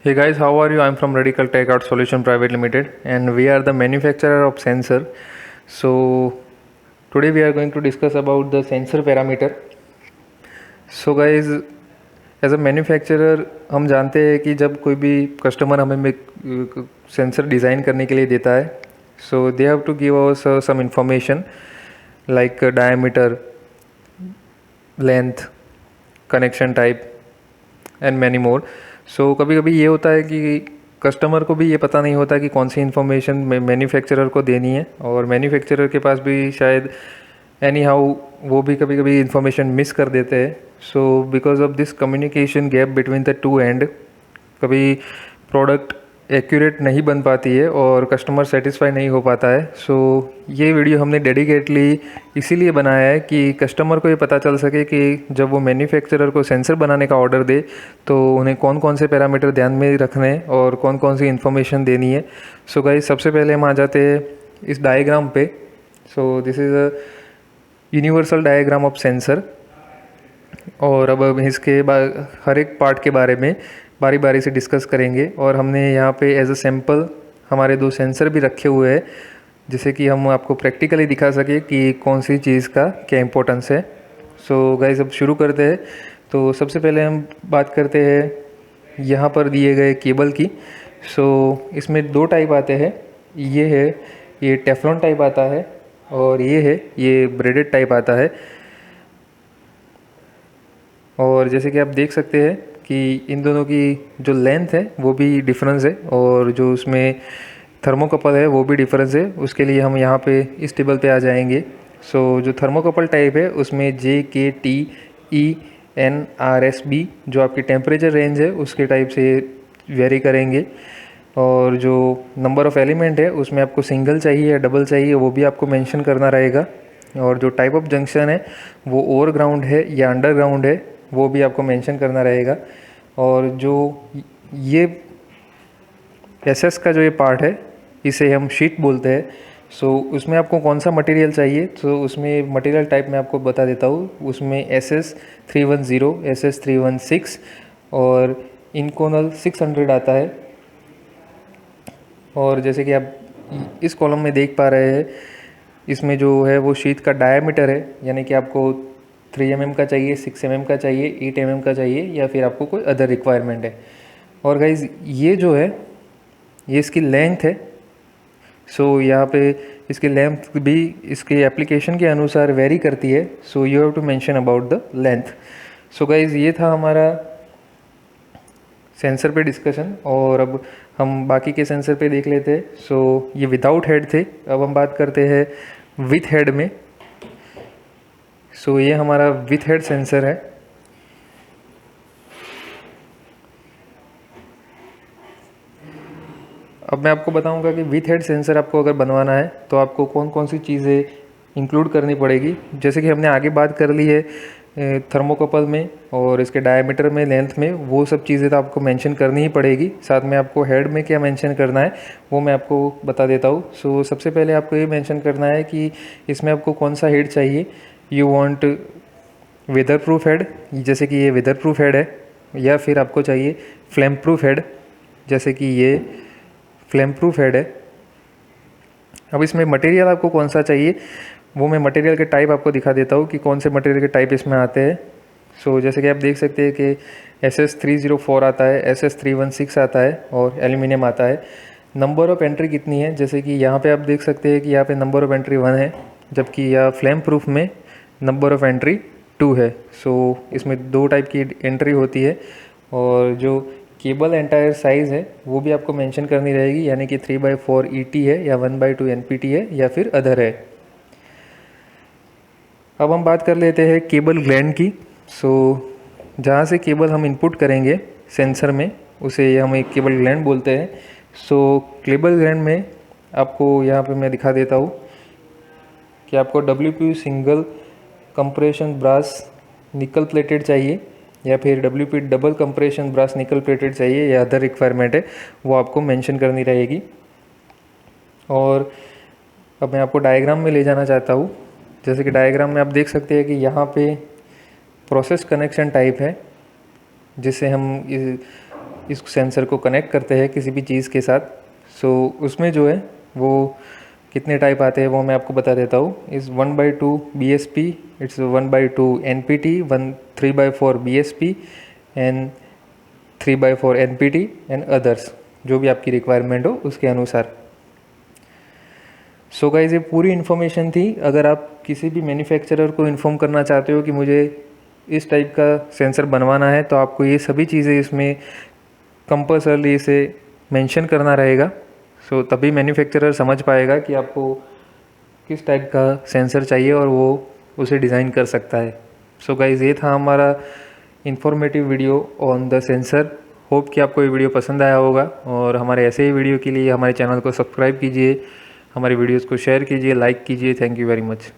Hey guys, how are you? I'm from Radical Tech Art Solution Private Limited and we are the manufacturer of sensor. So today we are going to discuss about the sensor parameter. So guys, as a manufacturer हम जानते हैं कि जब कोई भी customer हमें sensor design करने के लिए देता है, so they have to give us some information like diameter, length, connection type and many more. So कभी कभी ये होता है कि कस्टमर को भी ये पता नहीं होता कि कौन सी इन्फॉर्मेशन मैन्युफैक्चरर को देनी है, और मैन्युफैक्चरर के पास भी शायद एनी हाउ वो भी कभी कभी इन्फॉर्मेशन मिस कर देते हैं. So because of this communication gap between the two and, कभी प्रोडक्ट एक्यूरेट नहीं बन पाती है और कस्टमर सेटिस्फाई नहीं हो पाता है. सो ये वीडियो हमने डेडिकेटली इसीलिए बनाया है कि कस्टमर को ये पता चल सके कि जब वो मैन्युफैक्चरर को सेंसर बनाने का ऑर्डर दे तो उन्हें कौन कौन से पैरामीटर ध्यान में रखने हैं और कौन कौन सी इन्फॉर्मेशन देनी है. सो गाइस, सबसे पहले हम आ जाते हैं इस डायग्राम पे. So this is a universal diagram of sensor, और अब इसके हर एक पार्ट के बारे में बारी बारी से डिस्कस करेंगे. और हमने यहाँ पे एज अ सैम्पल हमारे दो सेंसर भी रखे हुए हैं, जिससे कि हम आपको प्रैक्टिकली दिखा सके कि कौन सी चीज़ का क्या इंपॉर्टेंस है. सो गाइस, अब शुरू करते हैं. तो सबसे पहले हम बात करते हैं यहाँ पर दिए गए केबल की. सो इसमें दो टाइप आते हैं. ये टेफ्लॉन टाइप आता है, और ये ब्रेडेड टाइप आता है. और जैसे कि आप देख सकते हैं कि इन दोनों की जो लेंथ है वो भी डिफरेंस है, और जो उसमें थर्मोकपल है वो भी डिफरेंस है. उसके लिए हम यहाँ पे इस टेबल पे आ जाएंगे. सो जो थर्मोकपल टाइप है उसमें JKTENRSB जो आपकी टेम्परेचर रेंज है उसके टाइप से वेरी करेंगे. और जो नंबर ऑफ़ एलिमेंट है उसमें आपको सिंगल चाहिए या डबल चाहिए वो भी आपको मेंशन करना रहेगा. और जो टाइप ऑफ जंक्शन है वो ओवरग्राउंड है या अंडरग्राउंड है वो भी आपको मेंशन करना रहेगा. और जो ये एसएस का जो ये पार्ट है इसे हम शीट बोलते हैं. सो उसमें आपको कौन सा मटेरियल चाहिए, तो उसमें मटेरियल टाइप मैं आपको बता देता हूँ. उसमें SS310, SS316 और इनकोनल 600 आता है. और जैसे कि आप इस कॉलम में देख पा रहे हैं, इसमें जो है वो शीट का डायमीटर है, यानी कि आपको 3 mm का चाहिए, 6 mm का चाहिए, 8 mm का चाहिए, या फिर आपको कोई अदर रिक्वायरमेंट है. और गाइज ये जो है ये इसकी लेंथ है. सो यहाँ पे इसकी लेंथ भी इसके एप्लीकेशन के अनुसार वेरी करती है. So you have to mention about the length. So guys ये था हमारा सेंसर पे डिस्कशन, और अब हम बाकी के सेंसर पे देख लेते हैं. सो ये विदाउट हेड थे. अब हम बात करते हैं विथ हेड में. सो ये हमारा विथ हेड सेंसर है. अब मैं आपको बताऊंगा कि विथ हेड सेंसर आपको अगर बनवाना है तो आपको कौन कौन सी चीज़ें इंक्लूड करनी पड़ेगी. जैसे कि हमने आगे बात कर ली है थर्मोकपल में और इसके डायमीटर में, लेंथ में, वो सब चीज़ें तो आपको मेंशन करनी ही पड़ेगी. साथ में आपको हेड में क्या मेंशन करना है वो मैं आपको बता देता हूँ. सो सबसे पहले आपको ये मेंशन करना है कि इसमें आपको कौन सा हेड चाहिए. You want weather proof head, जैसे कि ये वेदर प्रूफ हेड है, या फिर आपको चाहिए फ्लेम प्रूफ हेड, जैसे कि ये फ्लेम प्रूफ हेड है. अब इसमें मटेरियल आपको कौन सा चाहिए वो मैं मटेरियल के टाइप आपको दिखा देता हूँ कि कौन से मटेरियल के टाइप इसमें आते हैं. सो जैसे कि आप देख सकते हैं कि SS304 आता है, SS316 आता है और एल्यूमिनियम आता है. नंबर ऑफ़ एंट्री कितनी है, जैसे कि यहाँ पे आप देख सकते हैं कि यहाँ पे नंबर ऑफ़ एंट्री 1 है, जबकि यह फ्लेम प्रूफ में नंबर ऑफ़ एंट्री 2 है. सो इसमें दो टाइप की एंट्री होती है. और जो केबल एंटायर साइज़ है वो भी आपको मेंशन करनी रहेगी, यानी कि 3/4 ET है या 1/2 NPT है या फिर अदर है. अब हम बात कर लेते हैं केबल ग्लैंड की. सो जहाँ से केबल हम इनपुट करेंगे सेंसर में उसे हम एक केबल ग्लैंड बोलते हैं. सो केबल ग्लैंड में आपको यहाँ पे मैं दिखा देता हूँ कि आपको WPU सिंगल कंप्रेशन ब्रास निकल प्लेटेड चाहिए, या फिर WP डबल कंप्रेशन ब्रास निकल प्लेटेड चाहिए, या अदर रिक्वायरमेंट है वो आपको मेंशन करनी रहेगी. और अब मैं आपको डायग्राम में ले जाना चाहता हूँ. जैसे कि डायग्राम में आप देख सकते हैं कि यहाँ पे प्रोसेस कनेक्शन टाइप है, जिसे हम इस सेंसर को कनेक्ट करते हैं किसी भी चीज़ के साथ, सो उसमें जो है वो कितने टाइप आते हैं वो मैं आपको बता देता हूँ। इस 1/2 BSP, it's 1/2 NPT, 3/4 BSP and 3/4 NPT and others, जो भी आपकी रिक्वायरमेंट हो उसके अनुसार। सो गाइस, ये पूरी इन्फॉर्मेशन थी। अगर आप किसी भी मैन्युफैक्चरर को इन्फॉर्म करना चाहते हो कि मुझे इस टाइप का सेंसर बनवाना है, तो आपको ये सभी चीज़ें इसमें कंपल्सरली इसे मेंशन करना रहेगा। सो तभी मैन्युफैक्चरर समझ पाएगा कि आपको किस टाइप का सेंसर चाहिए और वो उसे डिज़ाइन कर सकता है। सो गाइस, ये था हमारा informative video on the sensor. Hope कि आपको ये वीडियो पसंद आया होगा, और हमारे ऐसे ही वीडियो के लिए हमारे चैनल को सब्सक्राइब कीजिए, हमारी वीडियोस को शेयर कीजिए, लाइक कीजिए। Thank you very much.